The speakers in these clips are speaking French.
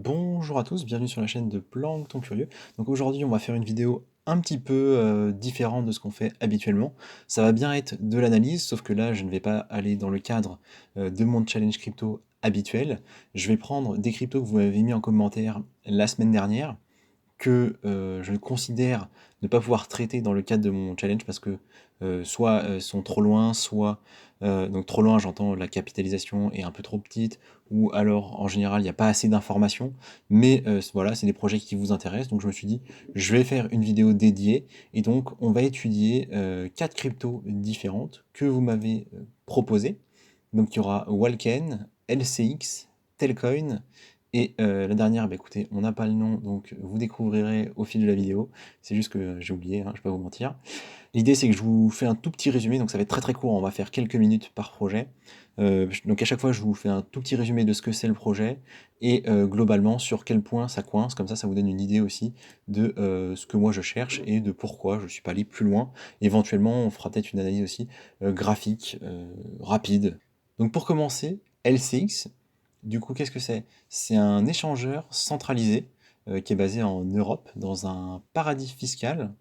Bonjour à tous, bienvenue sur la chaîne de Plancton Curieux. Donc aujourd'hui, on va faire une vidéo un petit peu différente de ce qu'on fait habituellement. Ça va bien être de l'analyse, sauf que là, je ne vais pas aller dans le cadre de mon challenge crypto habituel. Je vais prendre des cryptos que vous m'avez mis en commentaire la semaine dernière, que je considère ne pas pouvoir traiter dans le cadre de mon challenge parce que soit sont trop loin, soit donc trop loin, j'entends la capitalisation est un peu trop petite, ou alors en général il n'y a pas assez d'informations, mais voilà, c'est des projets qui vous intéressent, donc je me suis dit je vais faire une vidéo dédiée, et donc on va étudier 4 cryptos différentes que vous m'avez proposées. Donc il y aura Walken, LCX, Telcoin, et la dernière, bah écoutez, on n'a pas le nom, donc vous découvrirez au fil de la vidéo. C'est juste que j'ai oublié, hein, je vais pas vous mentir. L'idée, c'est que je vous fais un tout petit résumé, donc ça va être très très court, on va faire quelques minutes par projet. Donc à chaque fois, je vous fais un tout petit résumé de ce que c'est le projet, et globalement sur quel point ça coince, comme ça vous donne une idée aussi de ce que moi je cherche et de pourquoi je suis pas allé plus loin. Éventuellement, on fera peut-être une analyse aussi graphique, rapide. Donc pour commencer, LCX, du coup, qu'est-ce que c'est? C'est un échangeur centralisé qui est basé en Europe, dans un paradis fiscal.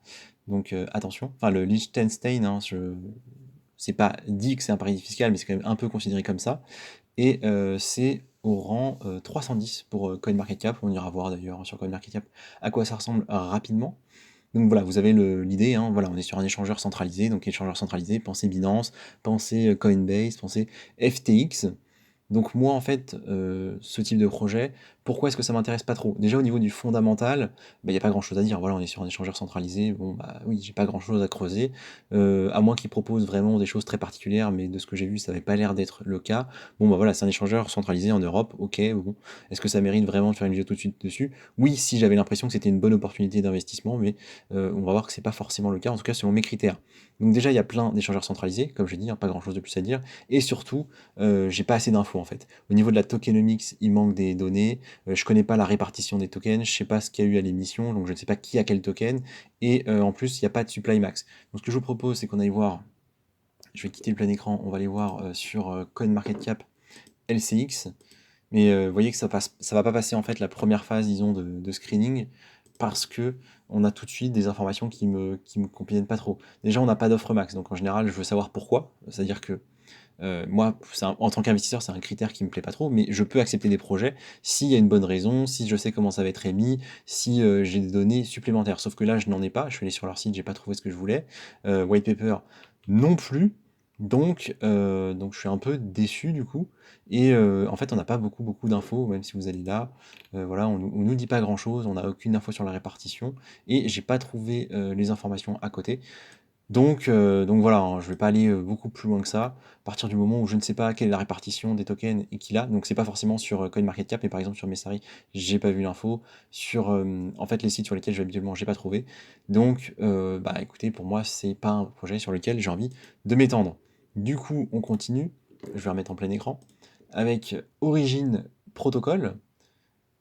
Donc attention, enfin le Liechtenstein, hein, c'est pas dit que c'est un paradis fiscal, mais c'est quand même un peu considéré comme ça. Et c'est au rang 310 pour CoinMarketCap. On ira voir d'ailleurs sur CoinMarketCap à quoi ça ressemble rapidement. Donc voilà, vous avez l'idée, hein, voilà, on est sur un échangeur centralisé, donc échangeur centralisé, pensez Binance, pensez Coinbase, pensez FTX. Donc moi, en fait, ce type de projet, pourquoi est-ce que ça m'intéresse pas trop? Déjà au niveau du fondamental, bah, il y a pas grand-chose à dire. Voilà, on est sur un échangeur centralisé, bon, bah, oui, j'ai pas grand-chose à creuser, à moins qu'ils proposent vraiment des choses très particulières, mais de ce que j'ai vu, ça avait pas l'air d'être le cas. Bon, bah, voilà, c'est un échangeur centralisé en Europe, OK, bon. Est-ce que ça mérite vraiment de faire une vidéo tout de suite dessus? Oui, si j'avais l'impression que c'était une bonne opportunité d'investissement, mais on va voir que c'est pas forcément le cas, en tout cas selon mes critères. Donc déjà, il y a plein d'échangeurs centralisés, comme je dis, hein, pas grand-chose de plus à dire, et surtout, j'ai pas assez d'infos en fait. Au niveau de la tokenomics, il manque des données. Je connais pas la répartition des tokens, je sais pas ce qu'il y a eu à l'émission, donc je ne sais pas qui a quel token. Et en plus, il n'y a pas de supply max. Donc ce que je vous propose, c'est qu'on aille voir. Je vais quitter le plein écran, on va aller voir sur CoinMarketCap LCX. Mais vous voyez que ça va pas passer en fait la première phase, disons, de screening, parce que on a tout de suite des informations qui me conviennent pas trop. Déjà, on n'a pas d'offre max, donc en général, je veux savoir pourquoi. C'est-à-dire que moi, en tant qu'investisseur, c'est un critère qui me plaît pas trop, mais je peux accepter des projets s'il y a une bonne raison, si je sais comment ça va être émis, si j'ai des données supplémentaires. Sauf que là, je n'en ai pas. Je suis allé sur leur site, j'ai pas trouvé ce que je voulais. White paper non plus. Donc je suis un peu déçu du coup. Et en fait, on n'a pas beaucoup d'infos, même si vous allez là. Voilà, on nous dit pas grand-chose, on n'a aucune info sur la répartition. Et j'ai pas trouvé les informations à côté. Donc voilà, hein, je vais pas aller beaucoup plus loin que ça. À partir du moment où je ne sais pas quelle est la répartition des tokens et qu'il a, donc c'est pas forcément sur CoinMarketCap, mais par exemple sur Messari, j'ai pas vu l'info. Sur en fait les sites sur lesquels je vais habituellement, j'ai pas trouvé. Donc bah écoutez, pour moi, c'est pas un projet sur lequel j'ai envie de m'étendre. Du coup, on continue. Je vais remettre en plein écran avec Origin Protocol,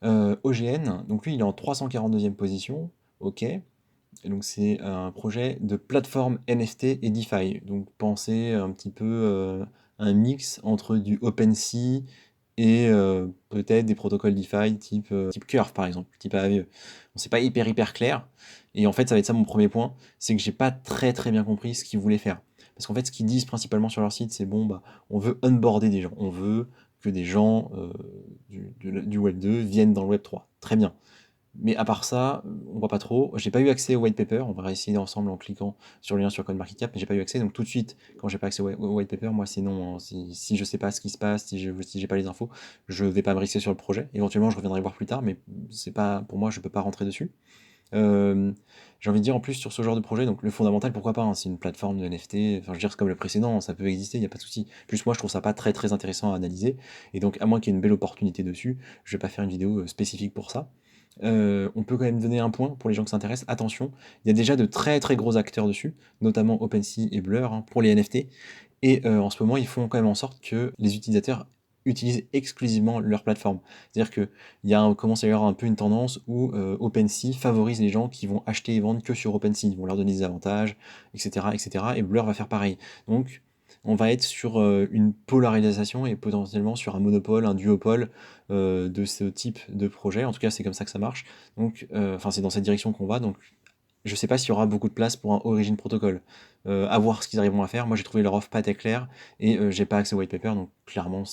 OGN. Donc lui, il est en 342e position. Ok. Et donc c'est un projet de plateforme NFT et DeFi. Donc pensez un petit peu un mix entre du OpenSea et peut-être des protocoles DeFi type Curve par exemple, type AAVE. Bon, c'est pas hyper clair. Et en fait, ça va être ça mon premier point, c'est que j'ai pas très bien compris ce qu'ils voulaient faire. Parce qu'en fait, ce qu'ils disent principalement sur leur site, c'est bon, bah, on veut onboarder des gens. On veut que des gens du Web 2 viennent dans le Web 3. Très bien. Mais à part ça, on voit pas trop. J'ai pas eu accès au white paper. On va essayer ensemble en cliquant sur le lien sur CoinMarketCap, mais j'ai pas eu accès. Donc tout de suite, quand j'ai pas accès au white paper, moi c'est non, hein. Si je sais pas ce qui se passe, si j'ai pas les infos, je vais pas me risquer sur le projet. Éventuellement, je reviendrai voir plus tard, mais c'est pas pour moi, je peux pas rentrer dessus. Euh, j'ai envie de dire en plus sur ce genre de projet, donc le fondamental, pourquoi pas, hein, c'est une plateforme de NFT, enfin je veux dire c'est comme le précédent, ça peut exister, il n'y a pas de souci. Plus moi je trouve ça pas très intéressant à analyser, et donc à moins qu'il y ait une belle opportunité dessus, je vais pas faire une vidéo spécifique pour ça. On peut quand même donner un point pour les gens qui s'intéressent. Attention, il y a déjà de très gros acteurs dessus, notamment OpenSea et Blur hein, pour les NFT. Et en ce moment, ils font quand même en sorte que les utilisateurs utilisent exclusivement leur plateforme. C'est-à-dire qu'il commence à y avoir un peu une tendance où OpenSea favorise les gens qui vont acheter et vendre que sur OpenSea. Ils vont leur donner des avantages, etc. Et Blur va faire pareil. Donc, on va être sur une polarisation et potentiellement sur un monopole, un duopole de ce type de projet. En tout cas, c'est comme ça que ça marche. Donc, enfin, c'est dans cette direction qu'on va. Donc, je sais pas s'il y aura beaucoup de place pour un Origin Protocol. À voir ce qu'ils arriveront à faire. Moi, j'ai trouvé leur offre pas très claire et j'ai pas accès au white paper, donc clairement,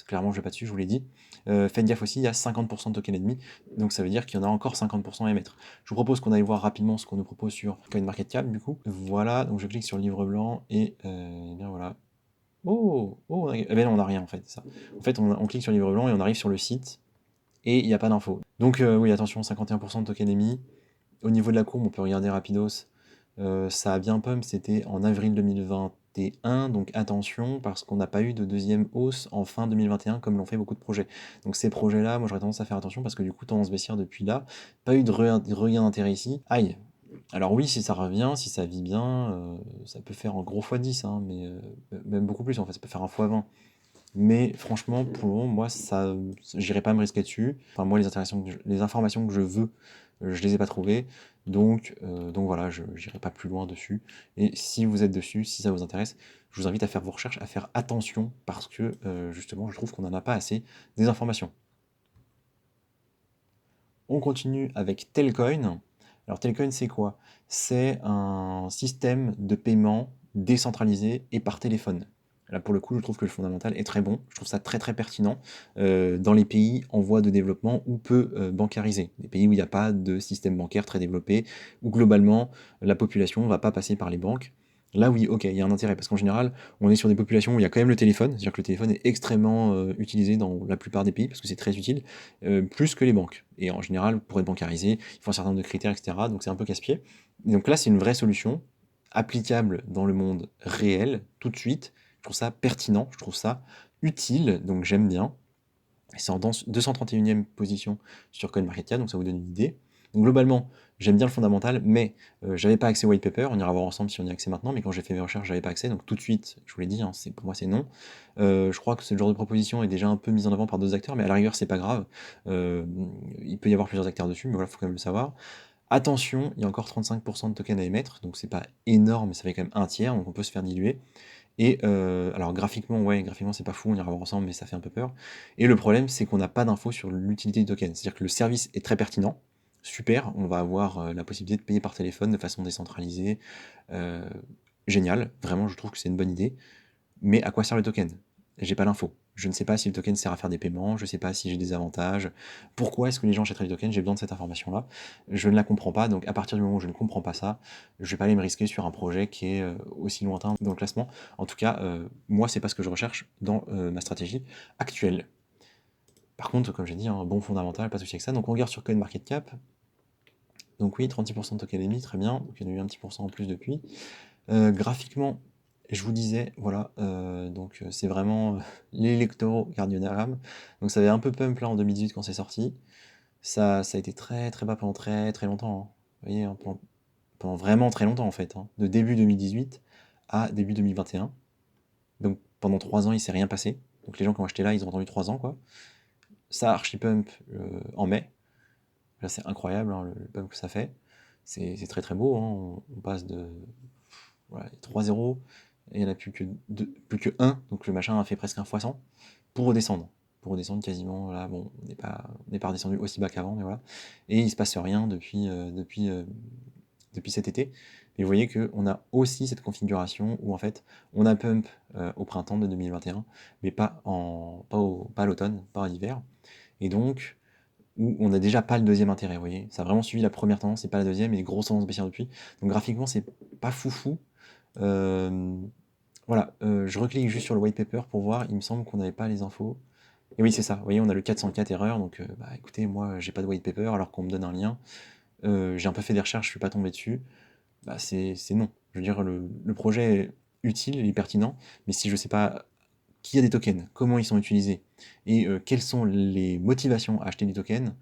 clairement, je vais pas dessus, je vous l'ai dit. Faites gaffe aussi, il y a 50% de tokens ennemis, donc ça veut dire qu'il y en a encore 50% à émettre. Je vous propose qu'on aille voir rapidement ce qu'on nous propose sur CoinMarketCap, du coup. Voilà, donc je clique sur le livre blanc et bien voilà. Oh, oh, eh ben non, on n'a rien en fait, ça. En fait, on clique sur le livre blanc et on arrive sur le site et il n'y a pas d'infos. Donc oui, attention, 51% de tokens ennemis. Au niveau de la courbe, on peut regarder rapidos. Ça a bien pump, c'était en avril 2021, donc attention, parce qu'on n'a pas eu de deuxième hausse en fin 2021, comme l'ont fait beaucoup de projets. Donc ces projets-là, moi j'aurais tendance à faire attention, parce que du coup, tendance baissière depuis là, pas eu de regain d'intérêt ici. Aïe. Alors oui, si ça revient, si ça vit bien, ça peut faire un gros x10, hein, mais même beaucoup plus en fait, ça peut faire un x20. Mais franchement, pour le moment, moi, ça, j'irai pas me risquer dessus. Enfin, moi, les informations que je veux, je les ai pas trouvées. Donc voilà, je n'irai pas plus loin dessus. Et si vous êtes dessus, si ça vous intéresse, je vous invite à faire vos recherches, à faire attention, parce que justement, je trouve qu'on n'en a pas assez des informations. On continue avec Telcoin. Alors Telcoin, c'est quoi? C'est un système de paiement décentralisé et par téléphone. Là, pour le coup, je trouve que le fondamental est très bon. Je trouve ça très très pertinent dans les pays en voie de développement ou peu bancarisés. Des pays où il n'y a pas de système bancaire très développé, où globalement la population ne va pas passer par les banques. Là, oui, ok, il y a un intérêt, parce qu'en général, on est sur des populations où il y a quand même le téléphone, c'est-à-dire que le téléphone est extrêmement utilisé dans la plupart des pays, parce que c'est très utile, plus que les banques. Et en général, pour être bancarisé, il faut un certain nombre de critères, etc. Donc c'est un peu casse-pied. Donc là, c'est une vraie solution, applicable dans le monde réel, tout de suite. Je trouve ça pertinent, je trouve ça utile, donc j'aime bien. C'est en 231e position sur CoinMarketCap, donc ça vous donne une idée. Donc globalement, j'aime bien le fondamental, mais j'avais pas accès au white paper, on ira voir ensemble si on y a accès maintenant, mais quand j'ai fait mes recherches, j'avais pas accès, donc tout de suite, je vous l'ai dit, hein, pour moi c'est non. Je crois que ce genre de proposition est déjà un peu mise en avant par d'autres acteurs, mais à la rigueur, c'est pas grave. Euh, il peut y avoir plusieurs acteurs dessus, mais voilà, il faut quand même le savoir. Attention, il y a encore 35% de tokens à émettre, donc c'est pas énorme, mais ça fait quand même un tiers, donc on peut se faire diluer. Et alors graphiquement, ouais, graphiquement c'est pas fou, on ira voir ensemble, mais ça fait un peu peur. Et le problème, c'est qu'on n'a pas d'infos sur l'utilité du token. C'est-à-dire que le service est très pertinent, super, on va avoir la possibilité de payer par téléphone de façon décentralisée, euh, génial, vraiment je trouve que c'est une bonne idée. Mais à quoi sert le token? J'ai pas l'info. Je ne sais pas si le token sert à faire des paiements, je ne sais pas si j'ai des avantages. Pourquoi est-ce que les gens achèteraient du token? J'ai besoin de cette information-là. Je ne la comprends pas, donc à partir du moment où je ne comprends pas ça, je vais pas aller me risquer sur un projet qui est aussi lointain dans le classement. En tout cas, moi, c'est pas ce que je recherche dans ma stratégie actuelle. Par contre, comme j'ai dit, un bon fondamental, pas de souci avec ça. Donc on regarde sur CoinMarketCap. Donc oui, 36% de token émis, très bien. Donc il y en a eu un petit pourcent en plus depuis. Graphiquement, je vous disais, voilà, donc c'est vraiment l'électrocardiogramme. Donc ça avait un peu pump là en 2018 quand c'est sorti. Ça a été très très bas pendant très très longtemps, hein. Vous voyez, hein, pendant vraiment très longtemps en fait, hein. De début 2018 à début 2021. Donc pendant 3 ans, il s'est rien passé. Donc les gens qui ont acheté là, ils ont attendu 3 ans, quoi. Ça archi pump en mai. Là, c'est incroyable, hein, le pump que ça fait. C'est très très beau, hein. On passe de voilà, 3-0, et il n'y en a plus que 1, donc le machin a fait presque un fois 100, pour redescendre. Pour redescendre quasiment, là, bon, on n'est pas redescendu aussi bas qu'avant, mais voilà. Et il se passe rien depuis cet été. Mais vous voyez qu'on a aussi cette configuration où en fait on a pump au printemps de 2021, mais pas à l'automne, pas à l'hiver. Et donc, où on n'a déjà pas le deuxième intérêt, vous voyez. Ça a vraiment suivi la première tendance et pas la deuxième, et grosse tendance baissière depuis. Donc graphiquement, c'est pas foufou. Euh, voilà, je reclique juste sur le white paper pour voir, il me semble qu'on n'avait pas les infos. Et oui, c'est ça, vous voyez, on a le 404 erreur, donc bah écoutez, moi j'ai pas de white paper alors qu'on me donne un lien. J'ai un peu fait des recherches, je suis pas tombé dessus. Bah c'est non. Je veux dire, le projet est utile, il est pertinent, mais si je sais pas qui a des tokens, comment ils sont utilisés, et quelles sont les motivations à acheter des tokens,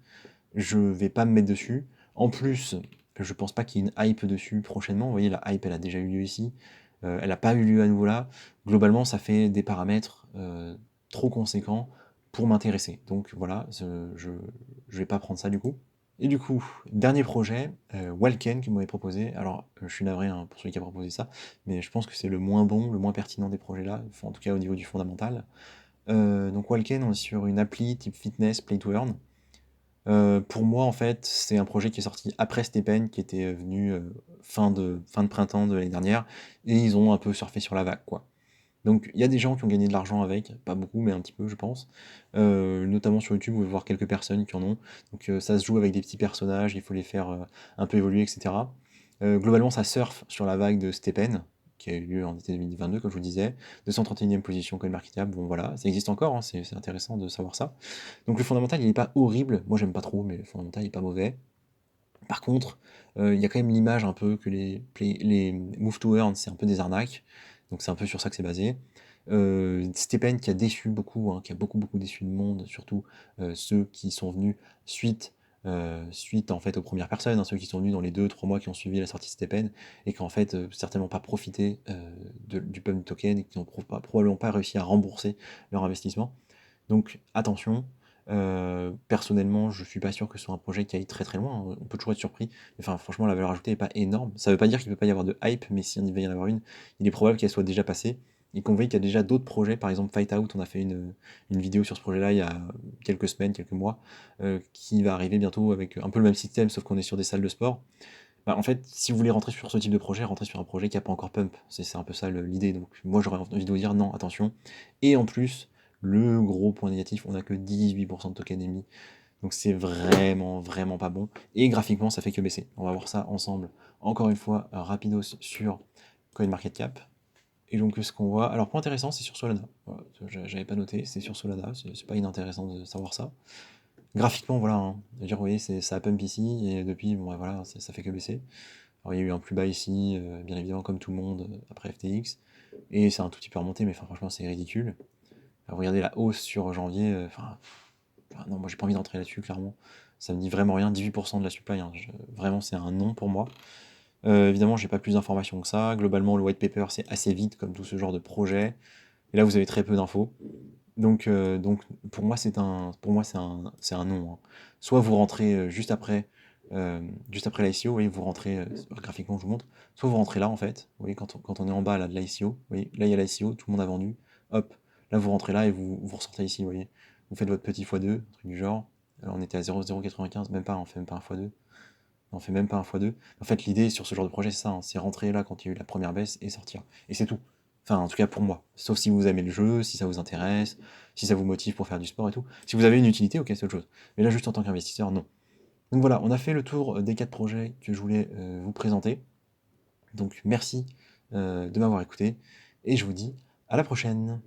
je vais pas me mettre dessus. En plus, je pense pas qu'il y ait une hype dessus prochainement. Vous voyez, la hype, elle a déjà eu lieu ici. Elle n'a pas eu lieu à nouveau là. Globalement, ça fait des paramètres trop conséquents pour m'intéresser. Donc voilà, je vais pas prendre ça du coup. Et du coup, dernier projet, Walken que vous m'avez proposé. Alors, je suis navré, hein, pour celui qui a proposé ça, mais je pense que c'est le moins bon, le moins pertinent des projets là, enfin, en tout cas au niveau du fondamental. Donc Walken, on est sur une appli type fitness, play to earn. Pour moi, en fait, c'est un projet qui est sorti après Stephen, qui était venu fin de printemps de l'année dernière, et ils ont un peu surfé sur la vague, quoi. Donc il y a des gens qui ont gagné de l'argent avec, pas beaucoup, mais un petit peu, je pense. Notamment sur YouTube, vous pouvez voir quelques personnes qui en ont. Donc ça se joue avec des petits personnages, il faut les faire un peu évoluer, etc. Globalement, ça surfe sur la vague de Stephen, qui a eu lieu en été 2022, comme je vous disais. 231e position CoinMarketCap, bon voilà, ça existe encore, hein, c'est intéressant de savoir ça. Donc le fondamental, il n'est pas horrible, moi j'aime pas trop, mais le fondamental, il est pas mauvais. Par contre, il y a quand même l'image un peu que les move to earn, c'est un peu des arnaques. Donc c'est un peu sur ça que c'est basé. Stephen qui a déçu beaucoup, hein, qui a beaucoup déçu de monde, surtout ceux qui sont venus suite en fait aux premières personnes, hein, ceux qui sont venus dans les 2-3 mois qui ont suivi la sortie de Stephen et qui en fait certainement pas profité du pump token et qui n'ont probablement pas réussi à rembourser leur investissement. Donc attention, personnellement, je suis pas sûr que ce soit un projet qui aille très loin, hein. On peut toujours être surpris. Enfin, franchement, la valeur ajoutée est pas énorme. Ça veut pas dire qu'il peut pas y avoir de hype, mais s'il devait y en avoir une, il est probable qu'elle soit déjà passée. Et qu'on voit qu'il y a déjà d'autres projets, par exemple Fight Out, on a fait une vidéo sur ce projet-là il y a quelques semaines, quelques mois, qui va arriver bientôt avec un peu le même système, sauf qu'on est sur des salles de sport. Bah, en fait, si vous voulez rentrer sur ce type de projet, rentrez sur un projet qui n'a pas encore pump. C'est un peu ça l'idée. Donc moi j'aurais envie de vous dire non, attention. Et en plus, le gros point négatif, on n'a que 18% de token émis. Donc c'est vraiment pas bon. Et graphiquement, ça fait que baisser. On va voir ça ensemble. Encore une fois, rapidos sur CoinMarketCap. Et donc ce qu'on voit, alors point intéressant, c'est sur Solana. Voilà, j'avais pas noté, c'est sur Solana, c'est pas inintéressant de savoir ça. Graphiquement, voilà, hein. C'est-à-dire, vous voyez, ça pump ici, et depuis, bon, ouais, voilà, ça fait que baisser. Alors, il y a eu un plus bas ici, bien évidemment, comme tout le monde, après FTX, et c'est un tout petit peu remonté, mais enfin, franchement, c'est ridicule. Alors, regardez la hausse sur janvier, non, moi, j'ai pas envie d'entrer là-dessus, clairement. Ça me dit vraiment rien, 18% de la supply, hein, vraiment, c'est un non pour moi. Évidemment, j'ai pas plus d'informations que ça. Globalement, le white paper, c'est assez vite, comme tout ce genre de projet. Et là, vous avez très peu d'infos. Donc pour moi, c'est un non, hein. Soit vous rentrez juste après l'ICO, vous voyez, vous rentrez, graphiquement, je vous montre, soit vous rentrez là, en fait, vous voyez, quand on est en bas là, de l'ICO, vous voyez, là, il y a l'ICO, tout le monde a vendu, hop, là, vous rentrez là et vous ressortez ici, vous voyez. Vous faites votre petit x2, un truc du genre. Alors, on était à 0,095, même pas, on fait même pas un x2. On fait même pas un x2. En fait, l'idée sur ce genre de projet, c'est ça, hein, c'est rentrer là quand il y a eu la première baisse et sortir. Et c'est tout. Enfin, en tout cas pour moi. Sauf si vous aimez le jeu, si ça vous intéresse, si ça vous motive pour faire du sport et tout. Si vous avez une utilité, ok, c'est autre chose. Mais là, juste en tant qu'investisseur, non. Donc voilà, on a fait le tour des 4 projets que je voulais vous présenter. Donc merci de m'avoir écouté et je vous dis à la prochaine.